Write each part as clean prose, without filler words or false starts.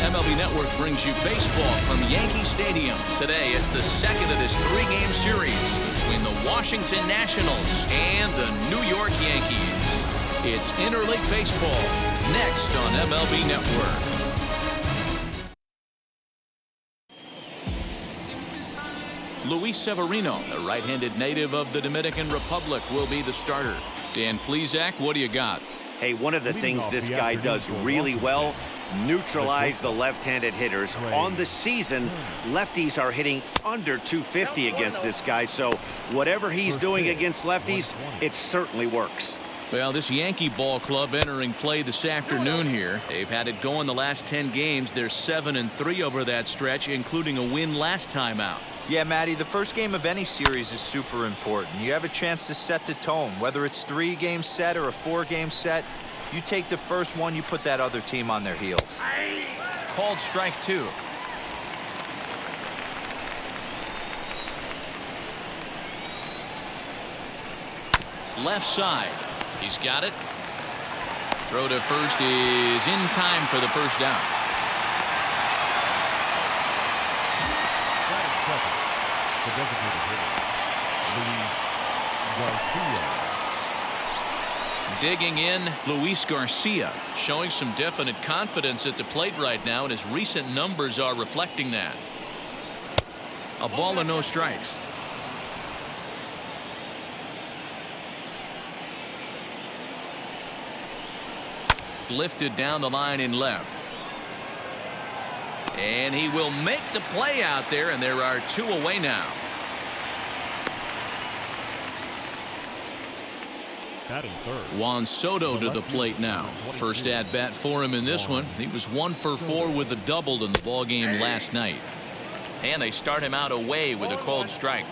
MLB Network brings you baseball from Yankee Stadium. Today, it's the second of this three-game series between the Washington Nationals and the New York Yankees. It's Interleague Baseball, next on MLB Network. Luis Severino, a right-handed native of the Dominican Republic, will be the starter. Dan Plesac, what do you got? Hey, one of the things this guy does really well, neutralize the left-handed hitters. On the season, lefties are hitting under 250 against this guy, so whatever he's doing against lefties, it certainly works. Well, this Yankee ball club entering play this afternoon here. They've had it going the last 10 games. They're 7-3 over that stretch, including a win last time out. Yeah, Matty, the first game of any series is super important. You have a chance to set the tone. Whether it's 3-game set or a 4-game set, you take the first one, you put that other team on their heels. Called strike 2. Left side. He's got it. Throw to first is in time for the first down. The designated hitter, Luis Garcia. Digging in, Luis Garcia, showing some definite confidence at the plate right now, and his recent numbers are reflecting that. A ball and no strikes. Lifted down the line in left. And he will make the play out there, and there are 2 away now. Batting third. Juan Soto to the plate now. First at bat for him in this one. He was 1 for 4 with a double in the ball game last night. And they start him out away with a called strike.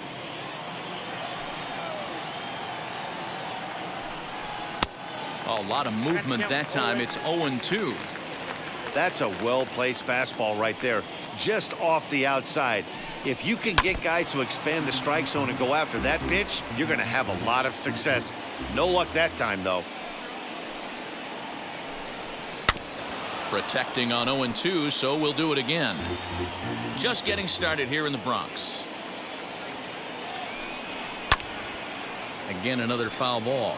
A lot of movement that time. It's 0-2. That's a well-placed fastball right there, just off the outside. If you can get guys to expand the strike zone and go after that pitch, you're going to have a lot of success. No luck that time, though. Protecting on 0-2, so we'll do it again. Just getting started here in the Bronx. Again, another foul ball.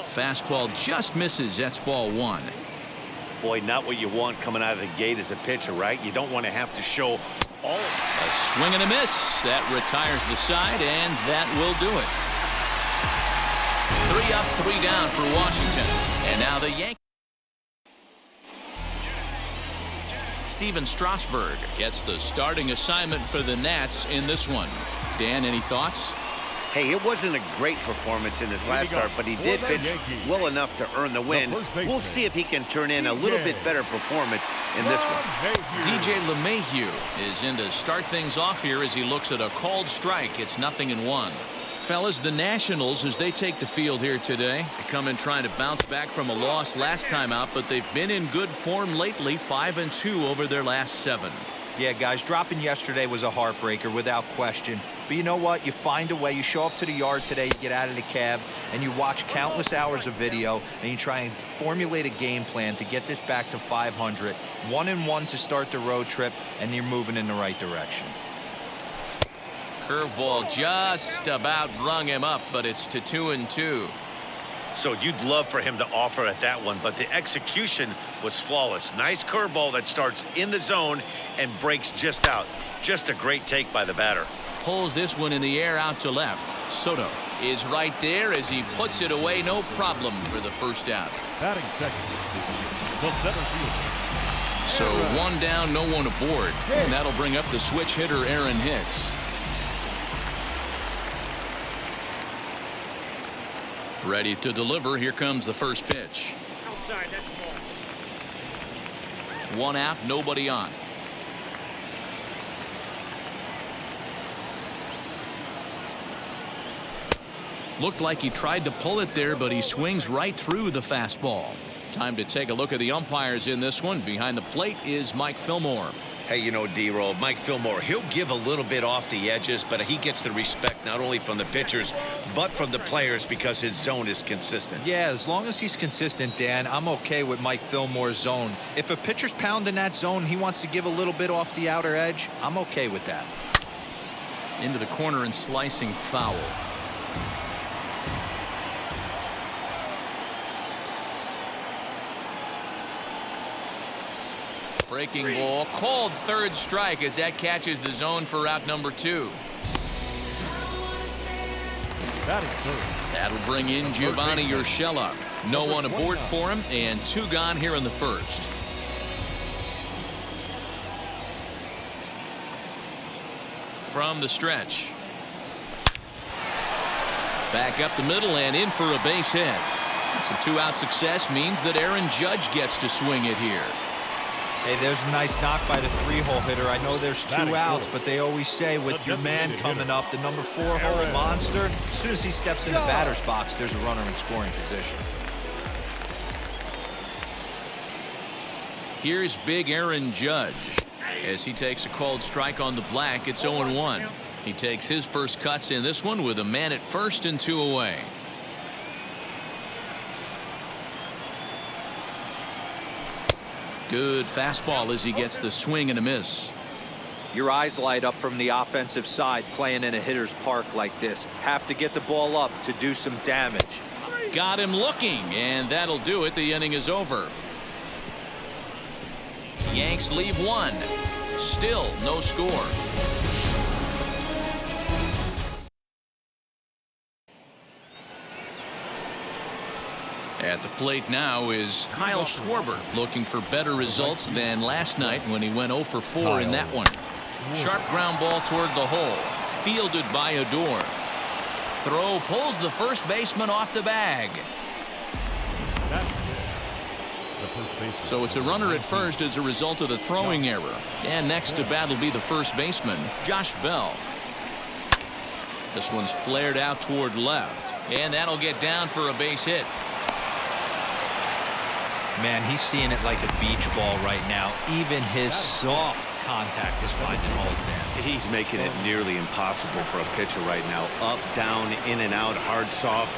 Fastball just misses. That's ball 1. Boy, not what you want coming out of the gate as a pitcher, right? You don't want to have to show all. A swing and a miss. That retires the side, and that will do it. 3 up, 3 down for Washington. And now the Yankees. Steven Strasburg gets the starting assignment for the Nats in this one. Dan, any thoughts? Hey, it wasn't a great performance in his last start, but he did pitch well enough to earn the win. We'll see if he can turn in a little bit better performance in this one. DJ LeMahieu is in to start things off here as he looks at a called strike. It's 0-1. Fellas, the Nationals, as they take the field here today, they come in trying to bounce back from a loss last time out, but they've been in good form lately, 5-2 over their last 7. Yeah, guys, dropping yesterday was a heartbreaker without question. But you know what? You find a way. You show up to the yard today, you get out of the cab, and you watch countless hours of video, and you try and formulate a game plan to get this back to 500. 1-1 to start the road trip, and you're moving in the right direction. Curveball just about rung him up, but it's to 2-2. So you'd love for him to offer at that one, but the execution was flawless. Nice curveball that starts in the zone and breaks just out. Just a great take by the batter. Pulls this one in the air out to left. Soto is right there as he puts it away. No problem for the first out. Batting second, the center fielder. So 1 down, no one aboard. And that'll bring up the switch hitter, Aaron Hicks. Ready to deliver. Here comes the first pitch. Outside, that's ball. 1 out, nobody on. Looked like he tried to pull it there, but he swings right through the fastball. Time to take a look at the umpires in this one. Behind the plate is Mike Fillmore. Hey, you know, D-Roll, Mike Fillmore, he'll give a little bit off the edges, but he gets the respect not only from the pitchers, but from the players because his zone is consistent. Yeah, as long as he's consistent, Dan, I'm okay with Mike Fillmore's zone. If a pitcher's pounding that zone, he wants to give a little bit off the outer edge, I'm okay with that. Into the corner and slicing foul. Breaking ball, called third strike as that catches the zone for out number 2. Batting third. That'll bring in Giovanni Urshela. No one aboard for him, and 2 gone here in the first. From the stretch. Back up the middle and in for a base hit. Some 2-out success means that Aaron Judge gets to swing it here. Hey, there's a nice knock by the 3-hole hitter. I know there's 2 outs, but they always say with your man coming up, the number 4-hole monster, as soon as he steps in the batter's box, there's a runner in scoring position. Here's big Aaron Judge. As he takes a called strike on the black, it's 0-1. He takes his first cuts in this one with a man at first and 2 away. Good fastball as he gets the swing and a miss. Your eyes light up from the offensive side playing in a hitter's park like this. Have to get the ball up to do some damage. Got him looking, and that'll do it. The inning is over. Yanks leave 1. Still no score. At the plate now is Kyle Schwarber, looking for better results than last night when he went 0 for 4 in that one. Sharp ground ball toward the hole. Fielded by Odor. Throw pulls the first baseman off the bag. So it's a runner at first as a result of the throwing error. And next to bat will be the first baseman, Josh Bell. This one's flared out toward left. And that'll get down for a base hit. Man, he's seeing it like a beach ball right now. Even his soft contact is finding holes there. He's making it nearly impossible for a pitcher right now. Up, down, in and out, hard, soft.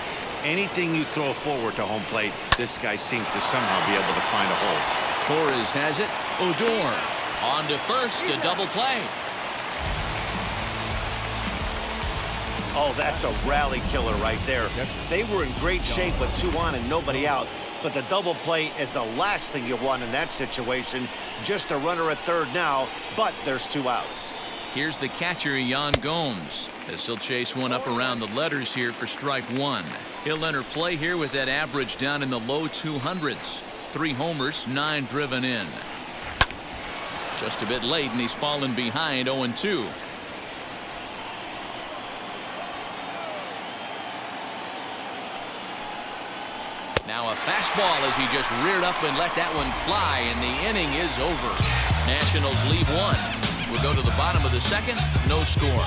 Anything you throw forward to home plate, this guy seems to somehow be able to find a hole. Torres has it. Odor on to first, a double play. Oh, that's a rally killer right there. They were in great shape with 2 on and nobody out. But the double play is the last thing you want in that situation. Just a runner at third now, but there's 2 outs. Here's the catcher, Yan Gomes, as he'll chase one up around the letters here for strike 1. He'll enter play here with that average down in the low 200s. 3 homers, 9 driven in. Just a bit late, and he's fallen behind 0-2. Now a fastball as he just reared up and let that one fly, and the inning is over. Nationals leave 1. We'll go to the bottom of the second. No score.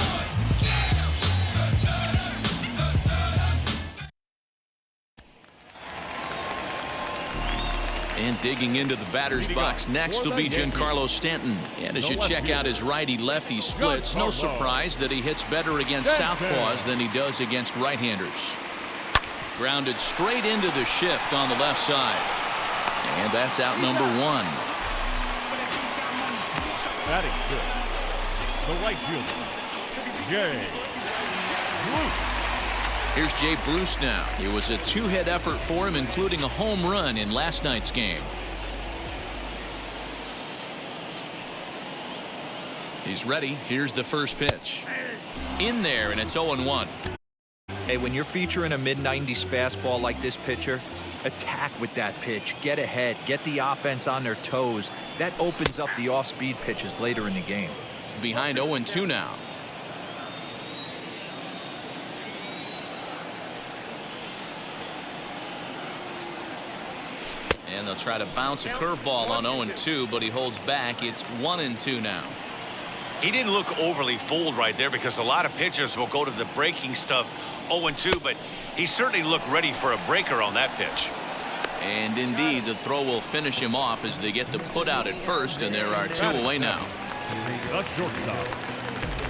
And digging into the batter's box next will be Giancarlo Stanton. And as you check out his righty-lefty splits, no surprise that he hits better against southpaws than he does against right-handers. Grounded straight into the shift on the left side. And that's out number 1. Batting fifth, the right fielder, Jay Bruce. Here's Jay Bruce now. It was a 2-hit effort for him, including a home run in last night's game. He's ready. Here's the first pitch. In there, and it's 0-1. Hey, when you're featuring a mid-90s fastball like this pitcher, attack with that pitch. Get ahead. Get the offense on their toes. That opens up the off-speed pitches later in the game. Behind 0-2 now. And they'll try to bounce a curveball on 0-2, but he holds back. It's 1-2 now. He didn't look overly fooled right there because a lot of pitchers will go to the breaking stuff 0-2, but he certainly looked ready for a breaker on that pitch. And indeed, the throw will finish him off as they get the put out at first, and there are 2 away now. The shortstop.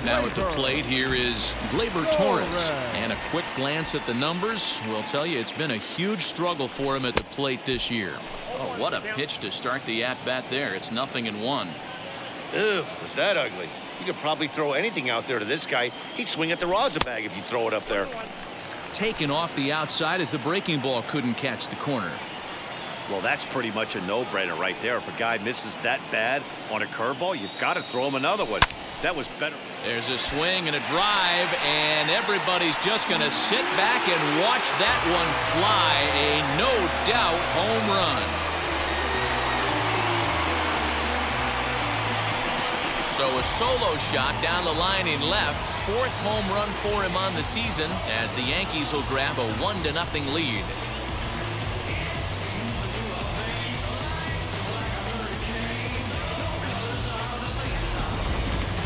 Now at the plate here is Gleyber Torres. And a quick glance at the numbers will tell you it's been a huge struggle for him at the plate this year. Oh, what a pitch to start the at-bat there. It's 0-1. Ew, was that ugly? You could probably throw anything out there to this guy. He'd swing at the rosin bag if you throw it up there. Taken off the outside as the breaking ball couldn't catch the corner. Well, that's pretty much a no-brainer right there. If a guy misses that bad on a curveball, you've got to throw him another one. That was better. There's a swing and a drive, and everybody's just going to sit back and watch that one fly. A no-doubt home run. So a solo shot down the line in left. 4th home run for him on the season as the Yankees will grab a 1-0 lead.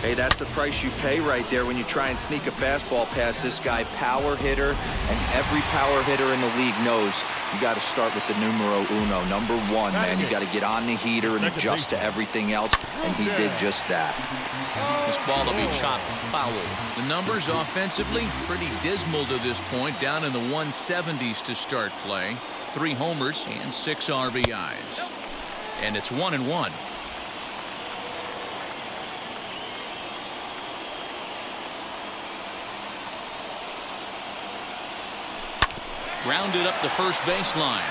Hey, that's the price you pay right there when you try and sneak a fastball past this guy. Power hitter, and every power hitter in the league knows you got to start with the numero uno, number 1, man. You got to get on the heater and adjust to everything else, and he did just that. This ball will be chopped foul. The numbers offensively pretty dismal to this point, down in the 170s to start play. 3 homers and 6 RBIs. And it's 1-1. Grounded up the first baseline,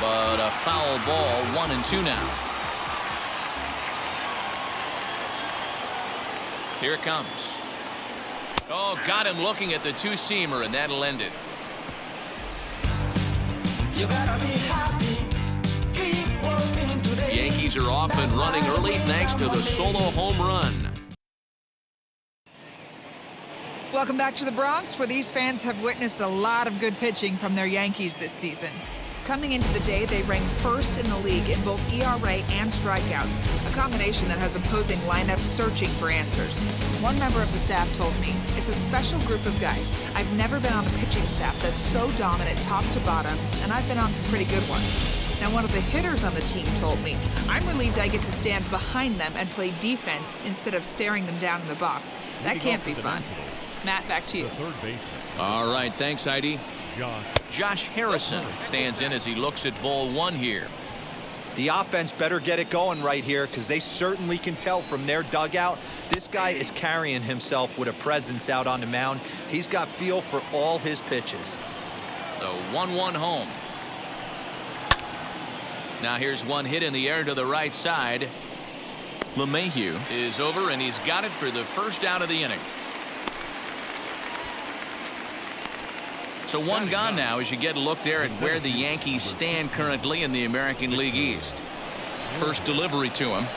but a foul ball. 1-2 now. Here it comes. Oh, got him looking at the two-seamer, and that'll end it. You gotta be happy. Keep working today. Yankees are off and running early thanks to the solo home run. Welcome back to the Bronx, where these fans have witnessed a lot of good pitching from their Yankees this season. Coming into the day, they ranked first in the league in both ERA and strikeouts, a combination that has opposing lineups searching for answers. One member of the staff told me, "It's a special group of guys. I've never been on a pitching staff that's so dominant top to bottom, and I've been on some pretty good ones." Now, one of the hitters on the team told me, "I'm relieved I get to stand behind them and play defense instead of staring them down in the box. That can't be fun." Matt, back to you. All right, thanks, Heidi. Josh Harrison stands in as he looks at ball 1 here. The offense better get it going right here, because they certainly can tell from their dugout this guy is carrying himself with a presence out on the mound. He's got feel for all his pitches. The 1-1 home. Now here's one hit in the air to the right side. LeMahieu is over, and he's got it for the first out of the inning. So one gone now as you get a look there at where the Yankees stand currently in the American League East. First delivery to him.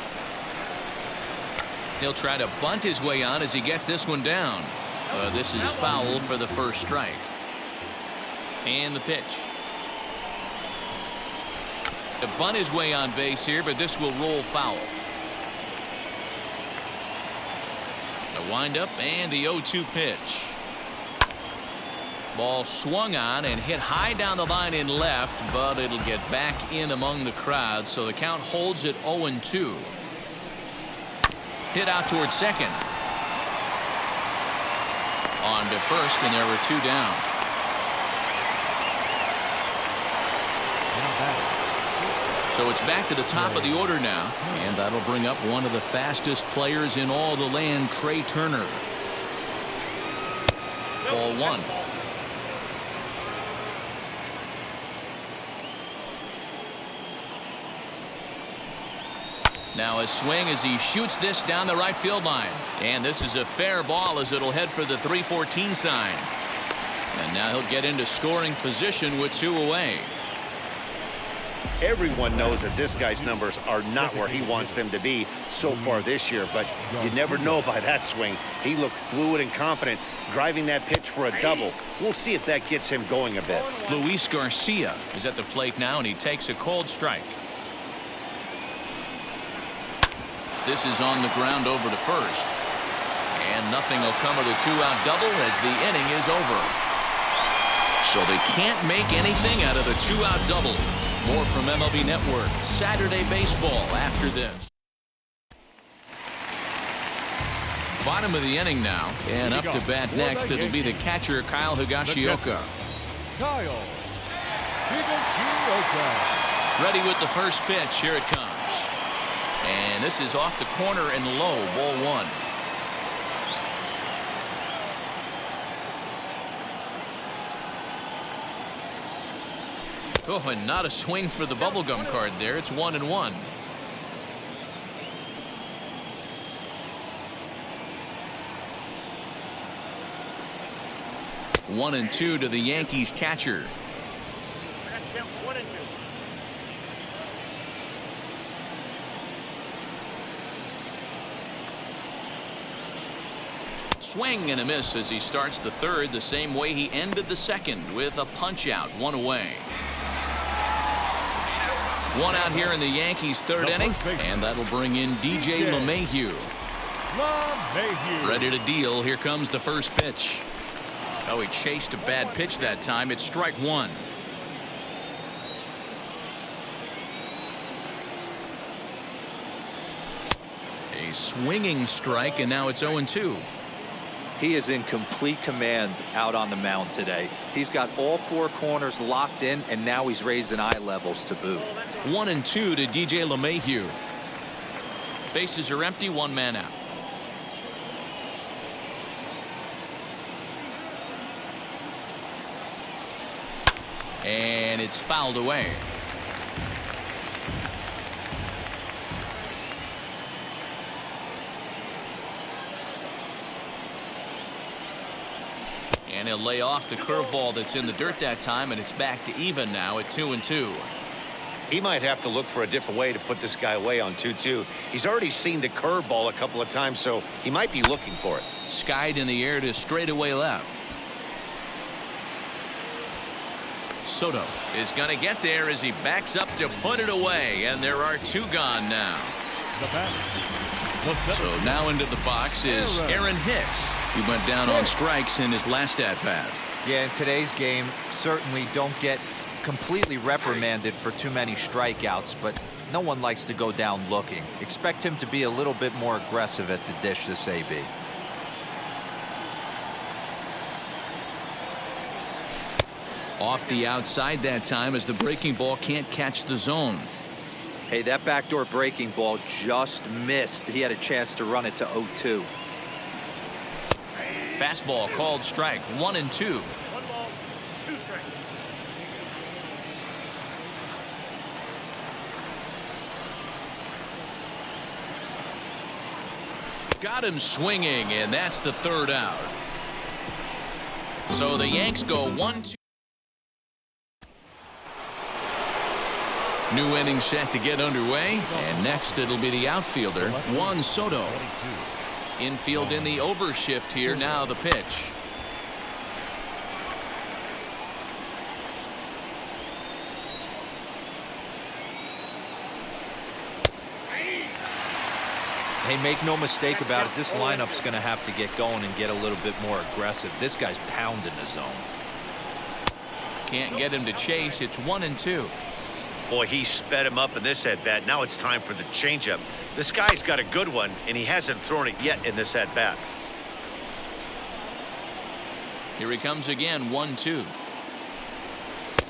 He'll try to bunt his way on as he gets this one down. This is foul for the first strike. And the pitch. To bunt his way on base here, but this will roll foul. The windup and the 0-2 pitch. Ball swung on and hit high down the line in left, but it'll get back in among the crowd, so the count holds at 0-2. Hit out towards second. On to first, and there were 2 down. So it's back to the top of the order now, and that'll bring up one of the fastest players in all the land, Trey Turner. Ball 1. Now a swing as he shoots this down the right field line. And this is a fair ball as it'll head for the 314 sign. And now he'll get into scoring position with 2 away. Everyone knows that this guy's numbers are not where he wants them to be so far this year, but you never know by that swing. He looked fluid and confident, driving that pitch for a double. We'll see if that gets him going a bit. Luis Garcia is at the plate now, and he takes a cold strike. This is on the ground over to first. And nothing will come of the 2-out double as the inning is over. So they can't make anything out of the 2-out double. More from MLB Network Saturday Baseball after this. Bottom of the inning now, and up to bat next it'll be the catcher Kyle Higashioka. Kyle Higashioka. Ready with the first pitch. Here it comes. And this is off the corner and low. Ball one. Oh, and not a swing for the bubblegum card there. It's 1-1. 1-2 to the Yankees catcher. Swing and a miss as he starts the third the same way he ended the second with a punch out. One away. One out here in the Yankees third inning, and that'll bring in DJ LeMahieu. Ready to deal. Here comes the first pitch. Oh, he chased a bad pitch that time. It's strike one. A swinging strike, and now it's 0-2. He is in complete command out on the mound today. He's got all four corners locked in, and now he's raising eye levels to boot. 1-2 to DJ LeMahieu. Bases are empty, one man out. And it's fouled away. And he'll lay off the curveball that's in the dirt that time, and it's back to even now at 2-2. He might have to look for a different way to put this guy away on 2-2. He's already seen the curveball a couple of times, so he might be looking for it. Skied in the air to straightaway left. Soto is going to get there as he backs up to put it away, and there are two gone now. So now into the box is Aaron Hicks. He went down on strikes in his last at-bat. Yeah, in today's game, certainly don't get completely reprimanded for too many strikeouts, but no one likes to go down looking. Expect him to be a little bit more aggressive at the dish this AB. Off the outside that time as the breaking ball can't catch the zone. Hey, that backdoor breaking ball just missed. He had a chance to run it to 0-2. Fastball called strike. 1-2. Got him swinging, and that's the third out. So the Yanks go 1-2. New inning set to get underway, and next it'll be the outfielder Juan Soto. Infield in the overshift here. Now the pitch. Hey, make no mistake about it, this lineup's going to have to get going and get a little bit more aggressive. This guy's pounding the zone. Can't get him to chase. It's 1-2. Boy, he sped him up in this at-bat. Now it's time for the changeup. This guy's got a good one, and he hasn't thrown it yet in this at-bat. Here he comes again, 1-2.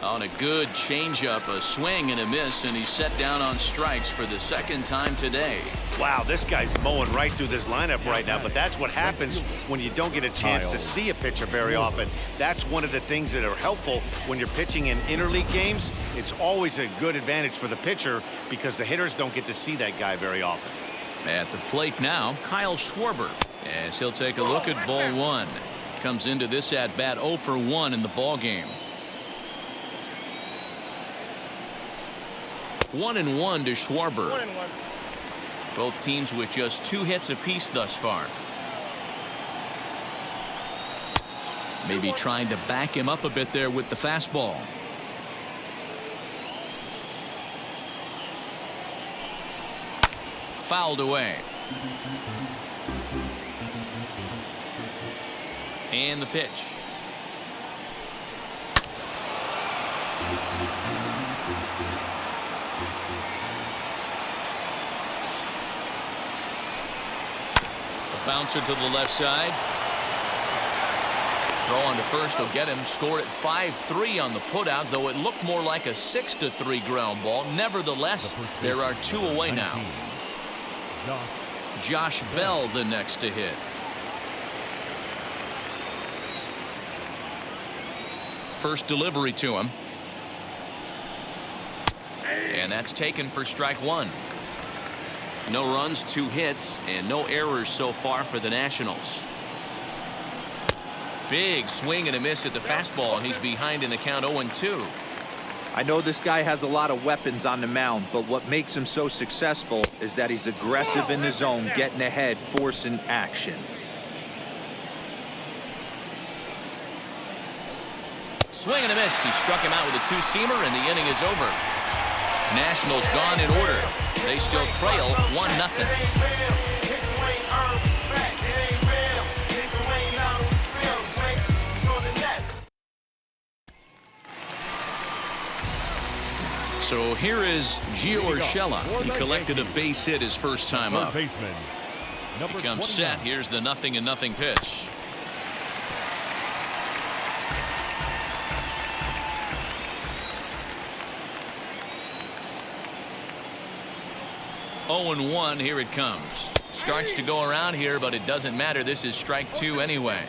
On a good changeup, a swing and a miss, and he's set down on strikes for the second time today. Wow, this guy's mowing right through this lineup right now, but that's what happens when you don't get a chance to see a pitcher very often. That's one of the things that are helpful when you're pitching in interleague games. It's always a good advantage for the pitcher because the hitters don't get to see that guy very often. At the plate now, Kyle Schwarber, as he'll take a look at ball one. Comes into this at bat 0 for 1 in the ball game. 1-1 to Schwarber. 1-1. Both teams with just 2 hits apiece thus far. Maybe trying to back him up a bit there with the fastball. Fouled away. And the pitch. Bouncer to the left side. Throw on to first will get him. Score at 5-3 on the putout, though it looked more like a 6-3 ground ball. Nevertheless, there are 2 away now. Josh Bell the next to hit. First delivery to him. And that's taken for strike 1. No runs, 2 hits, and no errors so far for the Nationals. Big swing and a miss at the fastball, and he's behind in the count 0-2. I know this guy has a lot of weapons on the mound, but what makes him so successful is that he's aggressive in the zone, getting ahead, forcing action. Swing and a miss. He struck him out with a 2-seamer, and the inning is over. Nationals gone in order. They still trail 1-0. So here is Gio Urshela. He collected a base hit his first time up. He comes set. Here's the 0-0 pitch. Oh and 1. Here it comes. Starts to go around here, but it doesn't matter. This is strike 2 anyway.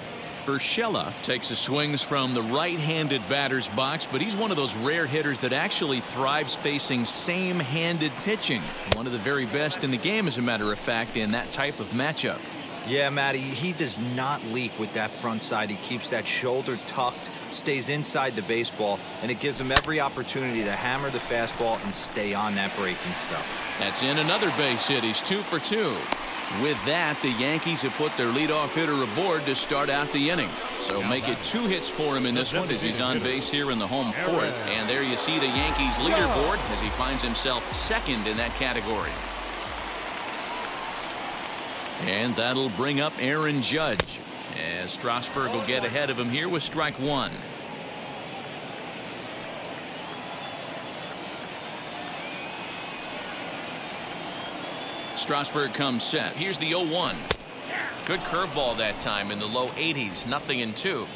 Urshela takes his swings from the right-handed batter's box, but he's one of those rare hitters that actually thrives facing same-handed pitching. One of the very best in the game, as a matter of fact, in that type of matchup. Yeah, Matty, he does not leak with that front side. He keeps that shoulder tucked, stays inside the baseball, and it gives him every opportunity to hammer the fastball and stay on that breaking stuff. That's in another base hit. He's 2 for 2. With that, the Yankees have put their leadoff hitter aboard to start out the inning. So make it 2 hits for him in this one as he's on base here in the home 4th. And there you see the Yankees leaderboard as he finds himself 2nd in that category. And that'll bring up Aaron Judge as Strasburg will get ahead of him here with strike 1. Strasburg comes set. Here's the 0-1. Good curveball that time in the low 80s. 0-2.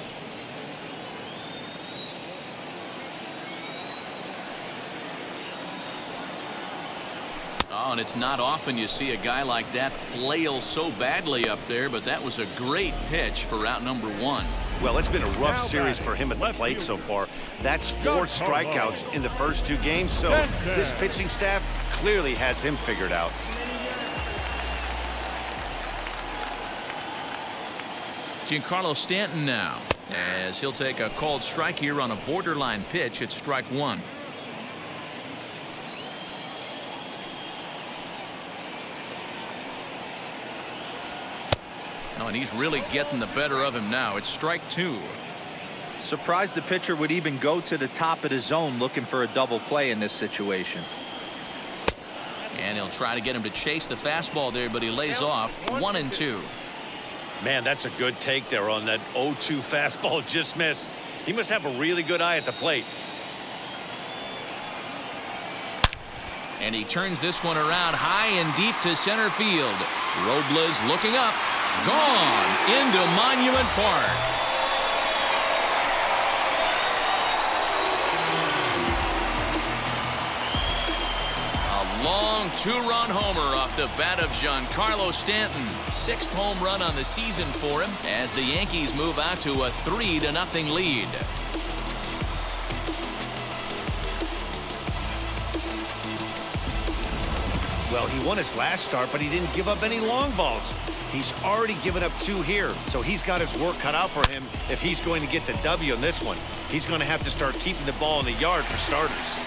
Oh, and it's not often you see a guy like that flail so badly up there, but that was a great pitch for out number 1. Well, it's been a rough series for him at the plate so far. That's 4 strikeouts in the first 2 games, so this pitching staff clearly has him figured out. Giancarlo Stanton now, as he'll take a called strike here on a borderline pitch at strike 1. Oh, and he's really getting the better of him now. It's strike 2. Surprised the pitcher would even go to the top of the zone looking for a double play in this situation. And he'll try to get him to chase the fastball there, but he lays off. 1-2. Man, that's a good take there on that 0-2 fastball. Just missed. He must have a really good eye at the plate. And he turns this one around high and deep to center field. Robles looking up. Gone into Monument Park. A long 2-run homer off the bat of Giancarlo Stanton. 6th home run on the season for him as the Yankees move out to a 3-0 lead. Well, he won his last start, but he didn't give up any long balls. He's already given up 2 here, so he's got his work cut out for him if he's going to get the W in this one. He's going to have to start keeping the ball in the yard for starters.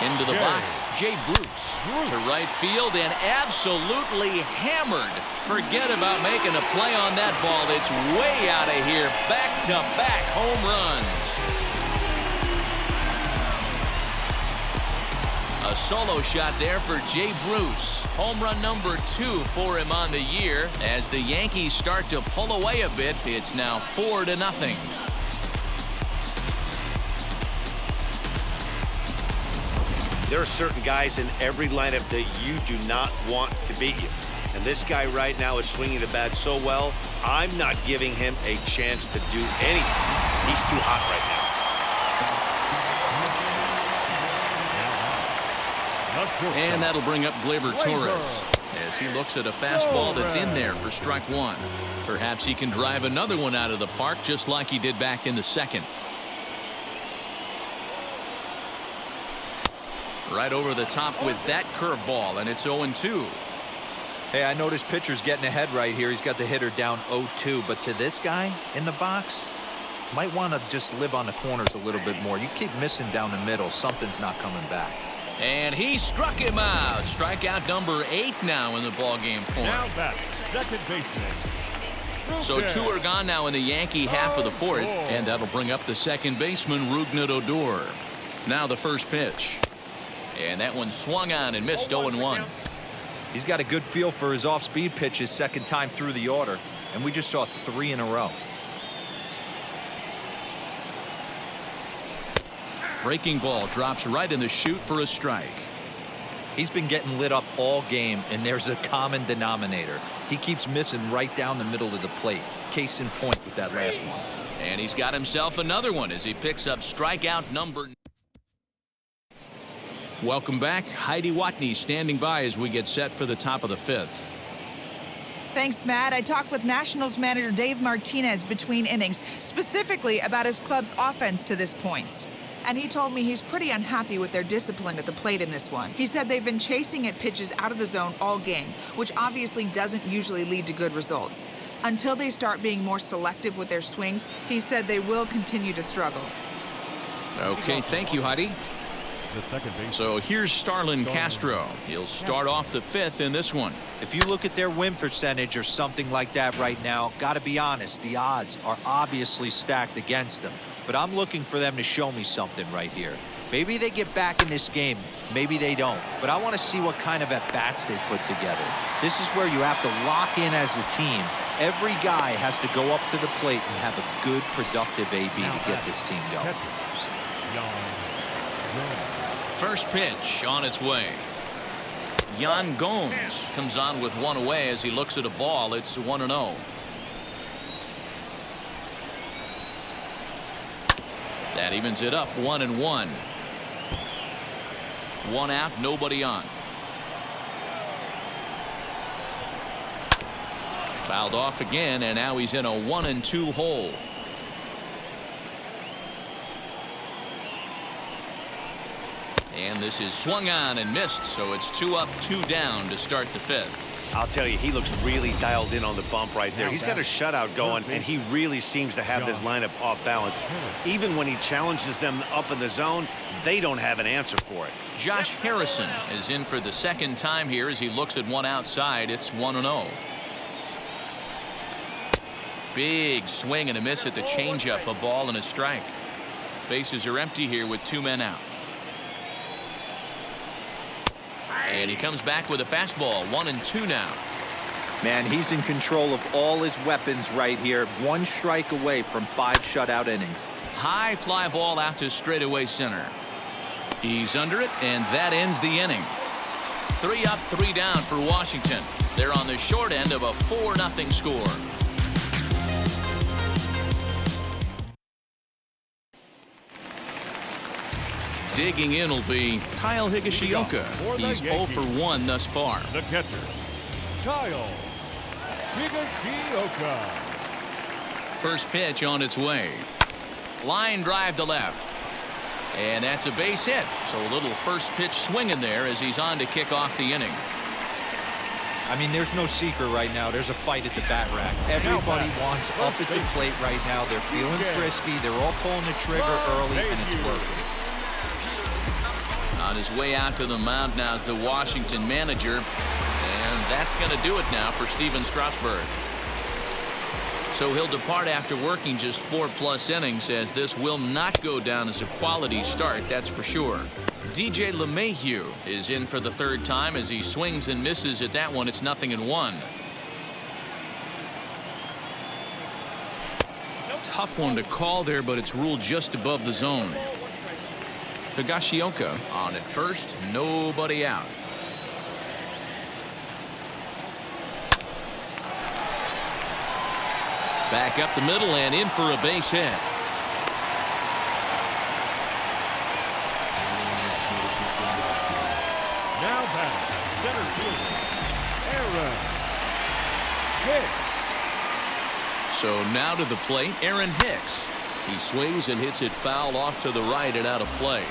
Into the box, Jay Bruce to right field and absolutely hammered. Forget about making a play on that ball. It's way out of here. Back-to-back home runs. A solo shot there for Jay Bruce. Home run number 2 for him on the year. As the Yankees start to pull away a bit, it's now 4-0. There are certain guys in every lineup that you do not want to beat you. And this guy right now is swinging the bat so well, I'm not giving him a chance to do anything. He's too hot right now. And that'll bring up Gleyber Torres as he looks at a fastball that's in there for strike one. Perhaps he can drive another one out of the park just like he did back in the second. Right over the top with that curveball, and it's 0-2. Hey, I noticed pitcher's getting ahead right here. He's got the hitter down 0-2, but to this guy in the box, might want to just live on the corners a little bit more. You keep missing down the middle, something's not coming back. And he struck him out. Strikeout number 8 now in the ballgame for him. Now back, second baseman. So 2 are gone now in the Yankee half of the fourth, and that'll bring up the second baseman, Rougned Odor. Now the first pitch. And that one swung on and missed 0-1. He's got a good feel for his off-speed pitches second time through the order, and we just saw 3 in a row. Breaking ball drops right in the chute for a strike. He's been getting lit up all game, and there's a common denominator. He keeps missing right down the middle of the plate. Case in point with that last one. And he's got himself another one as he picks up strikeout number 9. Welcome back. Heidi Watney standing by as we get set for the top of the fifth. Thanks, Matt. I talked with Nationals manager Dave Martinez between innings, specifically about his club's offense to this point. And he told me he's pretty unhappy with their discipline at the plate in this one. He said they've been chasing at pitches out of the zone all game, which obviously doesn't usually lead to good results. Until they start being more selective with their swings, he said they will continue to struggle. Okay, thank you, Heidi. The second base. So here's Starlin Castro. He'll start off the fifth in this one. If you look at their win percentage or something like that right now, got to be honest, the odds are obviously stacked against them. But I'm looking for them to show me something right here. Maybe they get back in this game. Maybe they don't. But I want to see what kind of at-bats they put together. This is where you have to lock in as a team. Every guy has to go up to the plate and have a good, productive AB to get this team going. First pitch on its way. Yan Gomes comes on with one away as he looks at a ball. It's 1-0. That evens it up 1-1. 1 out, nobody on. Fouled off again, and now he's in a 1-2 hole. And this is swung on and missed, so it's 2 up, 2 down to start the fifth. I'll tell you, he looks really dialed in on the bump right there. He's got a shutout going, and he really seems to have this lineup off balance. Even when he challenges them up in the zone, they don't have an answer for it. Josh Harrison is in for the second time here as he looks at one outside. It's 1-0. Big swing and a miss at the changeup, a ball and a strike. Bases are empty here with 2 men out. And he comes back with a fastball, 1-2 now. Man, he's in control of all his weapons right here. 1 strike away from 5 shutout innings. High fly ball out to straightaway center. He's under it, and that ends the inning. 3 up, 3 down for Washington. They're on the short end of a 4-0 score. Digging in will be Kyle Higashioka. He's 0 for 1 thus far. The catcher, Kyle Higashioka. First pitch on its way. Line drive to left. And that's a base hit. So a little first pitch swing in there as he's on to kick off the inning. I mean, there's no secret right now. There's a fight at the bat rack. Everybody wants up at the plate right now. They're feeling frisky. They're all pulling the trigger early, and it's working. On his way out to the mound now is the Washington manager. And that's going to do it now for Steven Strasburg. So he'll depart after working just 4+ innings, as this will not go down as a quality start, that's for sure. DJ LeMahieu is in for the third time as he swings and misses at that one. It's 0-1. Tough one to call there, but it's ruled just above the zone. Higashioka on at first, nobody out. Back up the middle and in for a base hit. Now batting, center fielder, Aaron Hicks. So now to the plate, Aaron Hicks. He swings and hits it foul off to the right and out of play.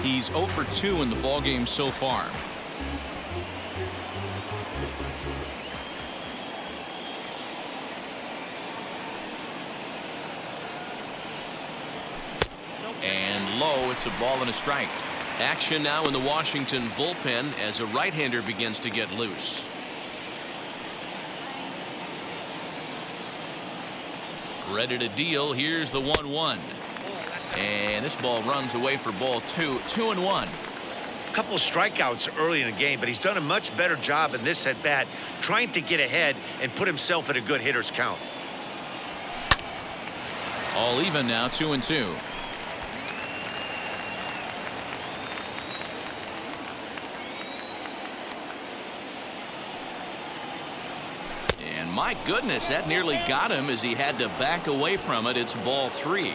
He's 0 for 2 in the ballgame so far. And low, it's a ball and a strike. Action now in the Washington bullpen as a right-hander begins to get loose. Ready to deal. Here's the 1-1. And this ball runs away for ball 2. 2-1. A couple of strikeouts early in the game, but he's done a much better job in this at bat trying to get ahead and put himself at a good hitter's count. All even now, 2-2. And my goodness, that nearly got him as he had to back away from it. It's ball 3.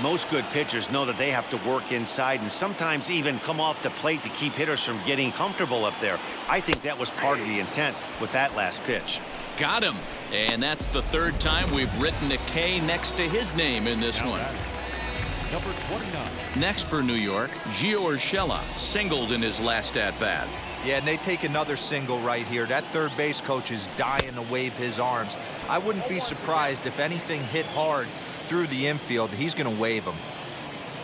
Most good pitchers know that they have to work inside and sometimes even come off the plate to keep hitters from getting comfortable up there. I think that was part of the intent with that last pitch. Got him. And that's the third time we've written a K next to his name in this one. Number 29. Next for New York, Gio Urshela singled in his last at-bat. Yeah, and they take another single right here. That third base coach is dying to wave his arms. I wouldn't be surprised if anything hit hard through the infield. He's going to wave them.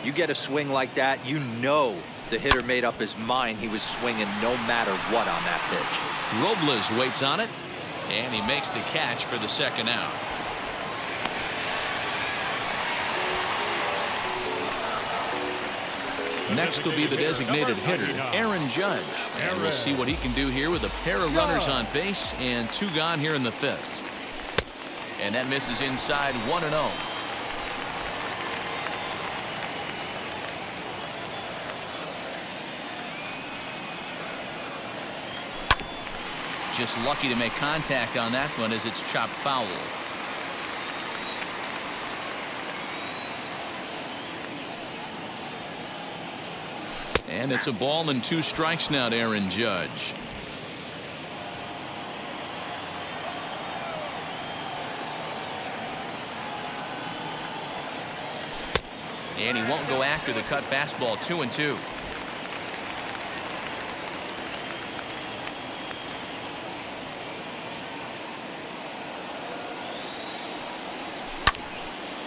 You get a swing like that, you know the hitter made up his mind he was swinging no matter what on that pitch. Robles waits on it, and he makes the catch for the second out. Next will be the designated hitter, Aaron Judge. And we'll see what he can do here with a pair of runners on base and 2 gone here in the 5th. And that misses inside 1-0. Just lucky to make contact on that one as it's chopped foul. And it's a ball and 2 strikes now to Aaron Judge. And he won't go after the cut fastball. 2-2.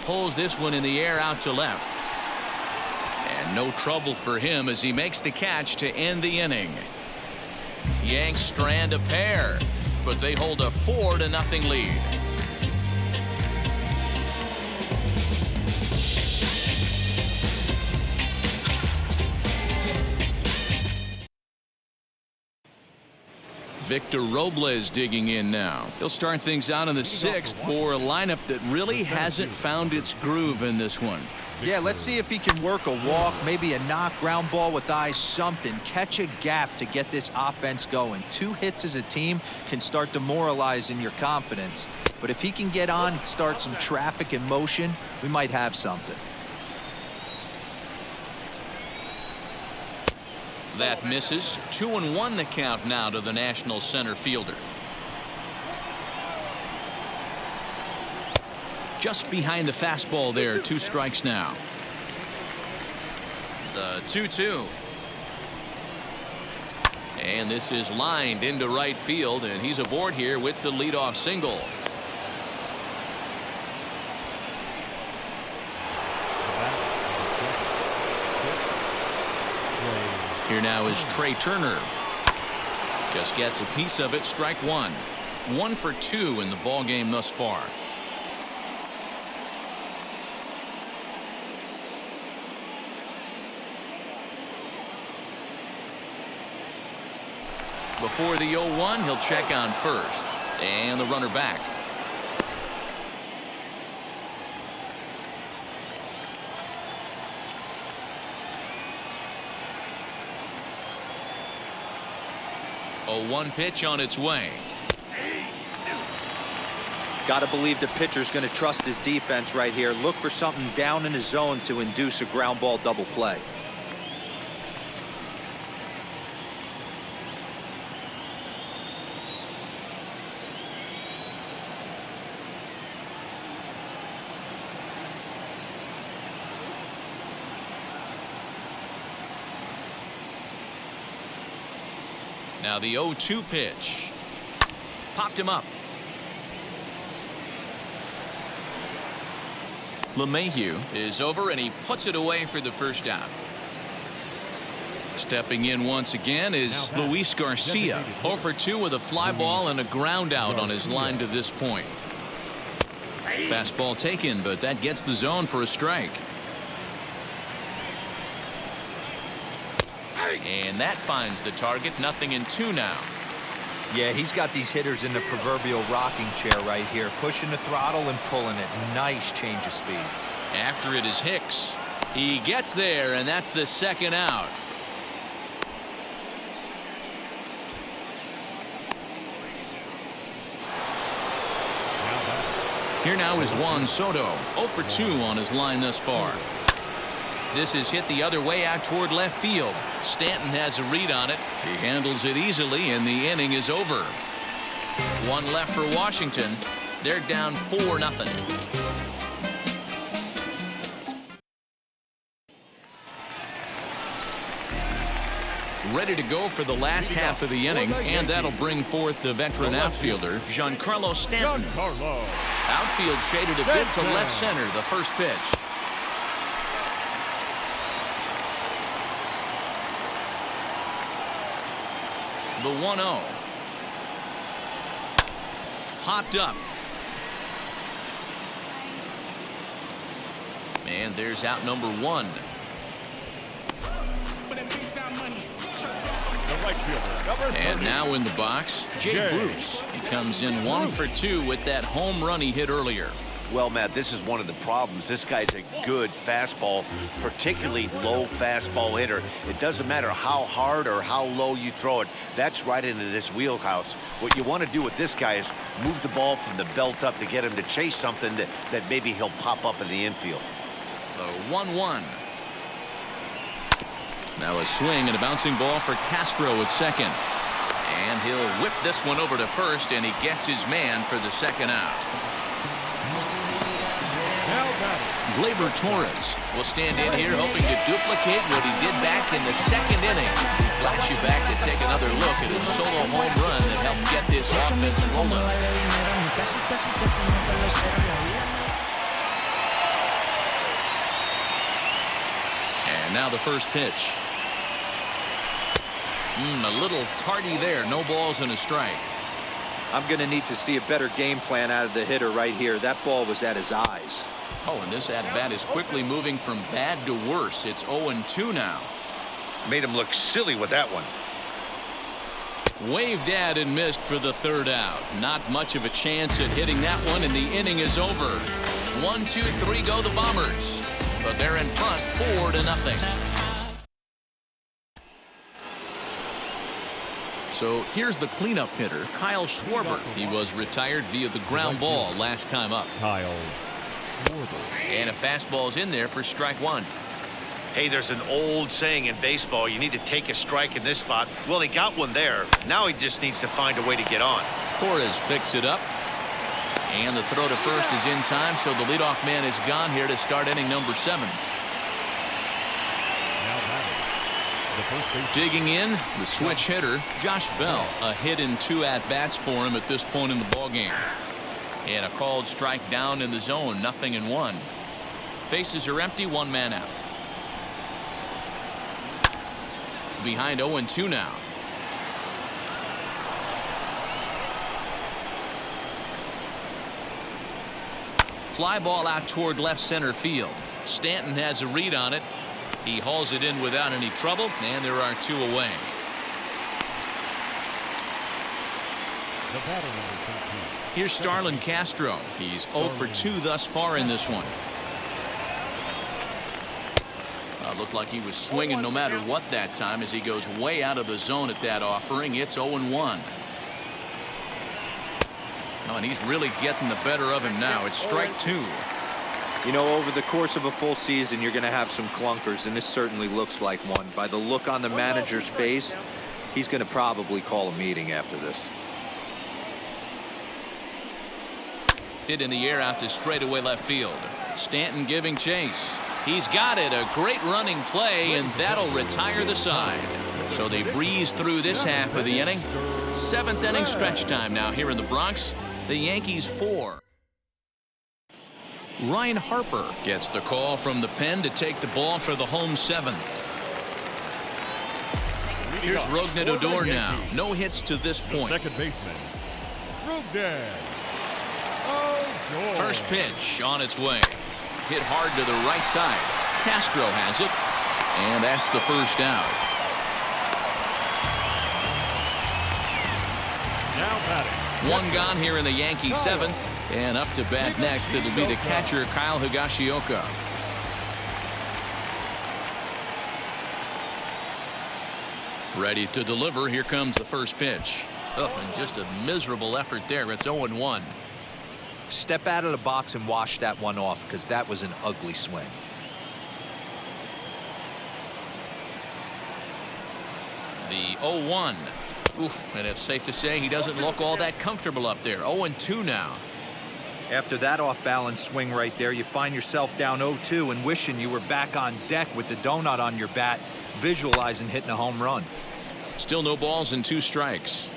Pulls this one in the air out to left. And no trouble for him as he makes the catch to end the inning. Yanks strand a pair, but they hold a 4-0 lead. Victor Robles digging in now. He'll start things out in the 6th for a lineup that really hasn't found its groove in this one. Yeah, let's see if he can work a walk, maybe a knock, ground ball with eyes, something. Catch a gap to get this offense going. 2 hits as a team can start demoralizing your confidence. But if he can get on and start some traffic in motion, we might have something. That misses. 2-1 the count now to the National center fielder. Just behind the fastball there. 2 strikes now. The 2-2. And this is lined into right field, and he's aboard here with the leadoff single. Here now is Trey Turner. Just gets a piece of it. Strike 1. 1 for 2 in the ball game thus far. Before the 0-1, he'll check on first. And the runner back. 0-1 pitch on its way. Got to believe the pitcher's going to trust his defense right here. Look for something down in his zone to induce a ground ball double play. Now the 0-2 pitch. Popped him up. LeMahieu is over, and he puts it away for the first out. Stepping in once again is Luis Garcia. 0 for 2 with a fly ball and a ground out on his line to this point. Fastball taken, but that gets the zone for a strike. And that finds the target. 0-2 now. Yeah, he's got these hitters in the proverbial rocking chair right here, pushing the throttle and pulling it. Nice change of speeds. After it is Hicks. He gets there, and that's the second out. Here now is Juan Soto. 0 for 2 on his line thus far. This is hit the other way out toward left field. Stanton has a read on it. He handles it easily, and the inning is over. One left for Washington. They're down 4-0. Ready to go for the last half of the inning, and that'll bring forth the veteran outfielder, Giancarlo Stanton. Outfield shaded a bit to left center, the first pitch. The 1-0. Popped up. And there's out number 1. And now in the box, Jay Bruce. He comes in 1 for 2 with that home run he hit earlier. Well, Matt, this is one of the problems. This guy's a good fastball, particularly low fastball hitter. It doesn't matter how hard or how low you throw it. That's right into this wheelhouse. What you want to do with this guy is move the ball from the belt up to get him to chase something that maybe he'll pop up in the infield. The 1-1. Now a swing and a bouncing ball for Castro at second. And he'll whip this one over to first, and he gets his man for the second out. Gleyber Torres will stand in here hoping to duplicate what he did back in the second inning. He flaps you back to take another look at his solo home run that helped get this offense rolling. And now the first pitch. A little tardy there. No balls and a strike. I'm going to need to see a better game plan out of the hitter right here. That ball was at his eyes. Oh, and this at-bat is quickly moving from bad to worse. It's 0-2 now. Made him look silly with that one. Waved at and missed for the third out. Not much of a chance at hitting that one, and the inning is over. 1, 2, 3 go the Bombers. But they're in front 4-0. So here's the cleanup hitter, Kyle Schwarber. He was retired via the ground ball last time up. Kyle Schwarber. And a fastball's in there for strike 1. Hey, there's an old saying in baseball, you need to take a strike in this spot. Well, he got one there. Now he just needs to find a way to get on. Torres picks it up. And the throw to first is in time, so the leadoff man is gone here to start inning number 7. Digging in, the switch hitter, Josh Bell. A hit in 2 at-bats for him at this point in the ballgame. And a called strike down in the zone, 0-1. Bases are empty, 1 man out. Behind 0-2 now. Fly ball out toward left center field. Stanton has a read on it. He hauls it in without any trouble, and there are 2 away. Here's Starlin Castro. He's 0 for 2 thus far in this one. A looked like he was swinging no matter what that time as he goes way out of the zone at that offering. It's 0-1. Oh, and he's really getting the better of him now. It's strike 2. You know, over the course of a full season, you're going to have some clunkers, and this certainly looks like one. By the look on the manager's face, he's going to probably call a meeting after this. Hit in the air out to straightaway left field. Stanton giving chase. He's got it. A great running play, and that'll retire the side. So they breeze through this half of the inning. 7th inning stretch time now here in the Bronx. The Yankees 4. Ryan Harper gets the call from the pen to take the ball for the home 7th. Here's Rougned Odor now. No hits to this point. Second baseman, Rougned Odor. First pitch on its way. Hit hard to the right side. Castro has it. And that's the first out. Now batting. One gone here in the Yankee 7th. And up to bat next, it'll be the catcher, Kyle Higashioka. Ready to deliver. Here comes the first pitch. Oh, and just a miserable effort there. It's 0-1. Step out of the box and wash that one off, because that was an ugly swing. The 0-1. Oof, and it's safe to say he doesn't look all that comfortable up there. 0-2 now. After that off-balance swing right there, you find yourself down 0-2 and wishing you were back on deck with the donut on your bat, visualizing hitting a home run. Still no balls and 2 strikes.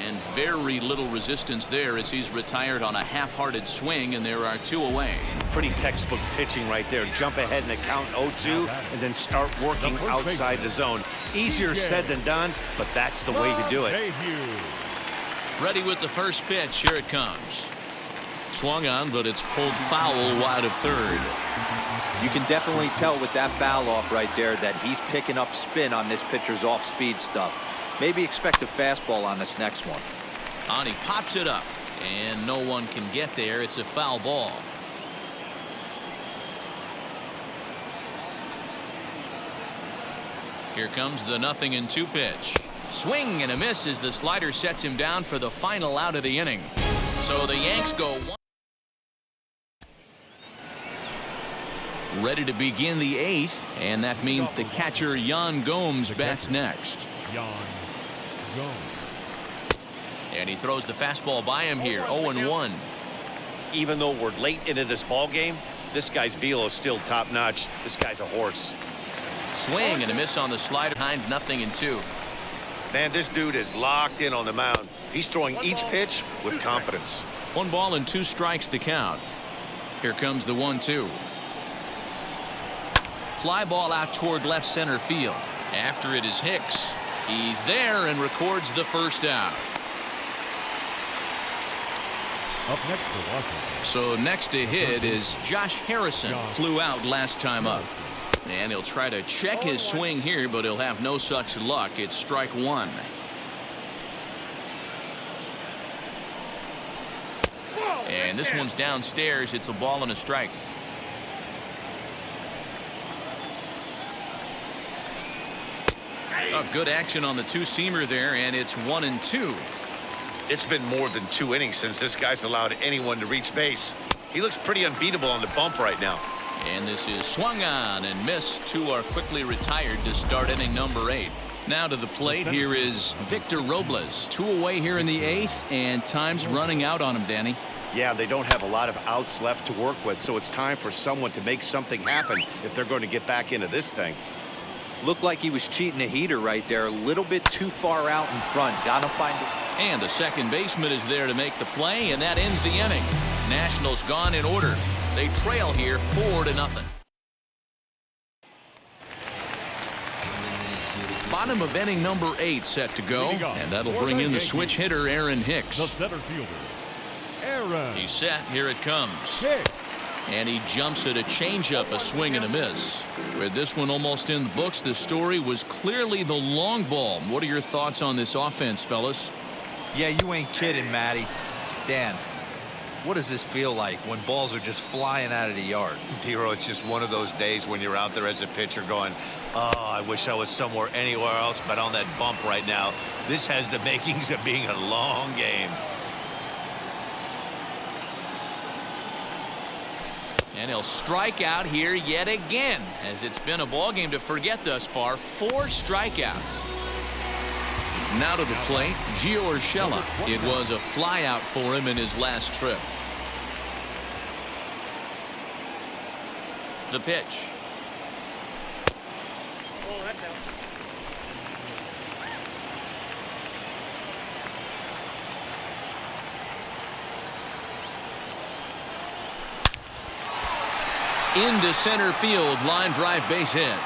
And very little resistance there as he's retired on a half-hearted swing, and there are 2 away. Pretty textbook pitching right there. Jump ahead in the count 0-2 and then start working outside the zone. Easier said than done, but that's the way to do it. Ready with the first pitch. Here it comes. Swung on, but it's pulled foul wide of third. You can definitely tell with that foul off right there that he's picking up spin on this pitcher's off-speed stuff. Maybe expect a fastball on this next one. And he pops it up, and no one can get there. It's a foul ball. Here comes the 0-2 pitch. Swing and a miss as the slider sets him down for the final out of the inning. So the Yanks go ready to begin the 8th, and that means the catcher Yan Gomes bats next. And he throws the fastball by him here. 0-1. Even though we're late into this ball game, this guy's velo is still top notch. This guy's a horse. Swing and a miss on the slider behind 0-2. Man, this dude is locked in on the mound. He's throwing each pitch with confidence. 1 ball and 2 strikes to count. Here comes the 1-2. Fly ball out toward left center field. After it is Hicks. He's there and records the first out. Up next for Washington. So next to hit is Josh Harrison. Flew out last time up. And he'll try to check his swing here, but he'll have no such luck. It's strike 1. And this one's downstairs. It's a ball and a strike. Oh, good action on the 2-seamer there, and it's 1-2. It's been more than 2 innings since this guy's allowed anyone to reach base. He looks pretty unbeatable on the bump right now. And this is swung on and missed. 2 are quickly retired to start inning number 8. Now to the plate, here is Victor Robles. 2 away here in the 8th, and time's running out on him, Danny. Yeah, they don't have a lot of outs left to work with, so it's time for someone to make something happen if they're going to get back into this thing. Looked like he was cheating a heater right there. A little bit too far out in front. Gotta find it. And the second baseman is there to make the play, and that ends the inning. Nationals gone in order. They trail here 4-0. Bottom of inning number 8 set to go, and that'll bring in the switch hitter Aaron Hicks. The center fielder, Aaron. He's set. Here it comes. Hicks. And he jumps at a changeup, a swing and a miss. With this one almost in the books, the story was clearly the long ball. What are your thoughts on this offense, fellas? Yeah, you ain't kidding, Matty. Dan, what does this feel like when balls are just flying out of the yard? Dero, it's just one of those days when you're out there as a pitcher going, oh, I wish I was somewhere anywhere else but on that bump right now. This has the makings of being a long game. And he'll strike out here yet again, as it's been a ball game to forget thus far. 4 strikeouts. Now to the plate, Gio Urshela. It was a flyout for him in his last trip. The pitch. Into center field, line drive, base hit.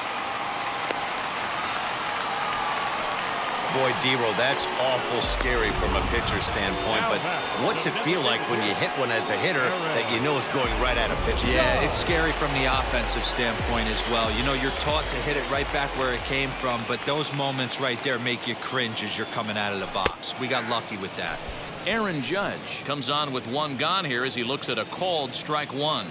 Boy, Dero, that's awful scary from a pitcher's standpoint, but what's it feel like when you hit one as a hitter that you know is going right at a pitcher? Yeah, it's scary from the offensive standpoint as well. You know, you're taught to hit it right back where it came from, but those moments right there make you cringe as you're coming out of the box. We got lucky with that. Aaron Judge comes on with 1 gone here as he looks at a called strike 1.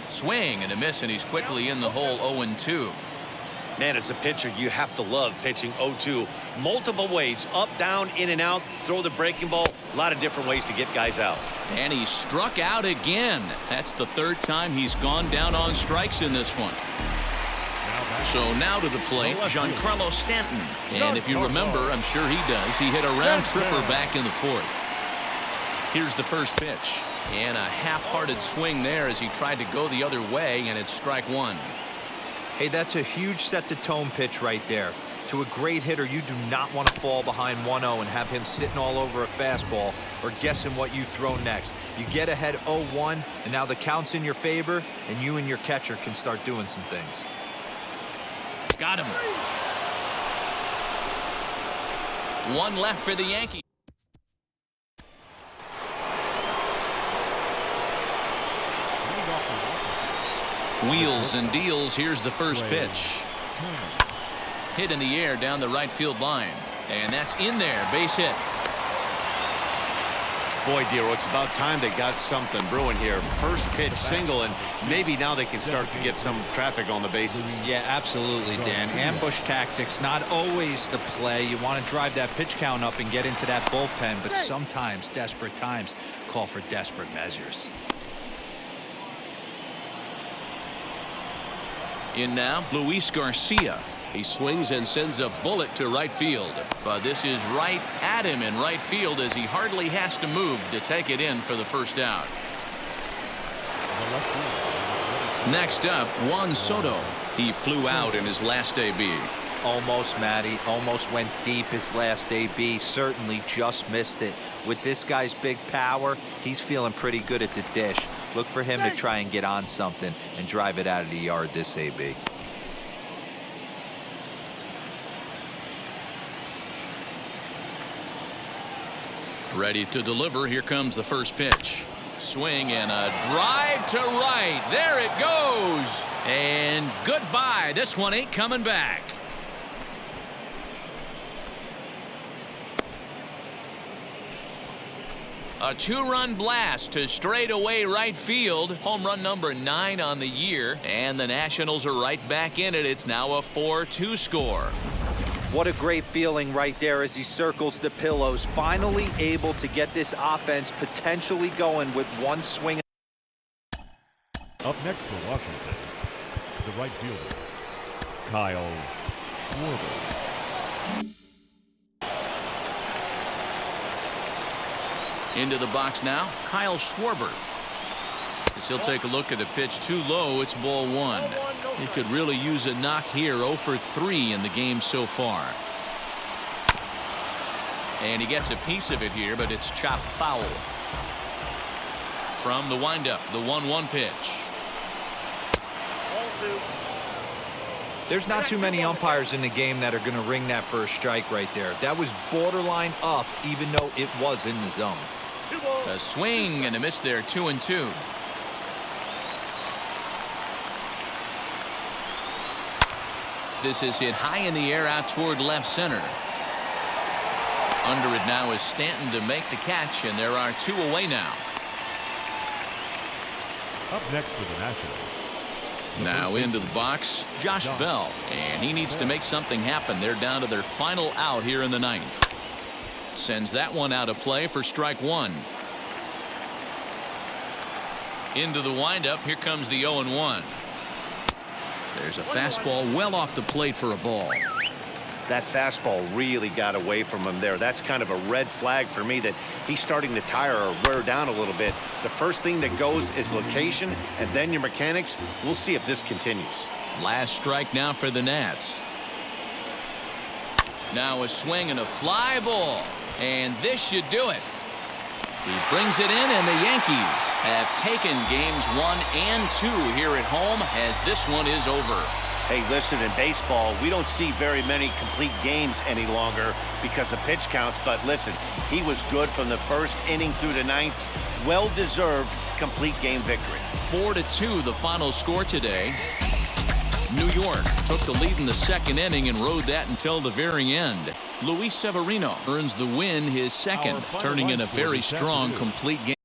Swing and a miss, and he's quickly in the hole. 0-2. Man, as a pitcher, you have to love pitching 0-2. Multiple ways, up, down, in and out, throw the breaking ball. A lot of different ways to get guys out. And he struck out again. That's the 3rd time he's gone down on strikes in this one. So now to the plate, Giancarlo Stanton. And if you remember, I'm sure he does, he hit a round tripper back in the 4th. Here's the first pitch. And a half-hearted swing there as he tried to go the other way, and it's strike 1. Hey, that's a huge set-the-tone pitch right there. To a great hitter, you do not want to fall behind 1-0 and have him sitting all over a fastball or guessing what you throw next. You get ahead 0-1, and now the count's in your favor, and you and your catcher can start doing some things. Got him. 1 left for the Yankees. Wheels and deals. Here's the first pitch. Hit in the air down the right field line. And that's in there. Base hit. Boy, Dero, it's about time they got something brewing here. First pitch single, and maybe now they can start to get some traffic on the bases. Yeah, absolutely, Dan. Ambush tactics, not always the play. You want to drive that pitch count up and get into that bullpen, but sometimes desperate times call for desperate measures. In now, Luis Garcia. He swings and sends a bullet to right field. But this is right at him in right field as he hardly has to move to take it in for the first out. Next up, Juan Soto. He flew out in his last AB. Almost, Matty. Almost went deep his last AB. Certainly just missed it. With this guy's big power, he's feeling pretty good at the dish. Look for him to try and get on something and drive it out of the yard this AB. Ready to deliver. Here comes the first pitch. Swing and a drive to right. There it goes. And goodbye. This one ain't coming back. A 2-run blast to straightaway right field. Home run number 9 on the year. And the Nationals are right back in it. It's now a 4-2 score. What a great feeling right there as he circles the pillows. Finally able to get this offense potentially going with one swing. Up next for Washington, the right fielder, Kyle Schwarber. Into the box now, Kyle Schwarber. As he'll take a look at a pitch too low, it's ball 1. He could really use a knock here. 0 for 3 in the game so far. And he gets a piece of it here, but it's chopped foul. From the windup, the 1-1 pitch. There's not too many umpires in the game that are going to ring that first strike right there. That was borderline up, even though it was in the zone. A swing and a miss there, 2-2. This is hit high in the air out toward left center. Under it now is Stanton to make the catch, and there are 2 away now. Up next for the Nationals. Now into the box, Josh Bell, and he needs to make something happen. They're down to their final out here in the 9th. Sends that one out of play for strike 1. Into the windup, here comes the 0-1. There's a fastball well off the plate for a ball. That fastball really got away from him there. That's kind of a red flag for me that he's starting to tire or wear down a little bit. The first thing that goes is location and then your mechanics. We'll see if this continues. Last strike now for the Nats. Now a swing and a fly ball, and this should do it. He brings it in, and the Yankees have taken games 1 and 2 here at home as this one is over. Hey, listen, in baseball, we don't see very many complete games any longer because of pitch counts. But listen, he was good from the first inning through the 9th. Well-deserved complete game victory. 4-2 the final score today. New York took the lead in the 2nd inning and rode that until the very end. Luis Severino earns the win, his 2nd, turning in a very strong complete game.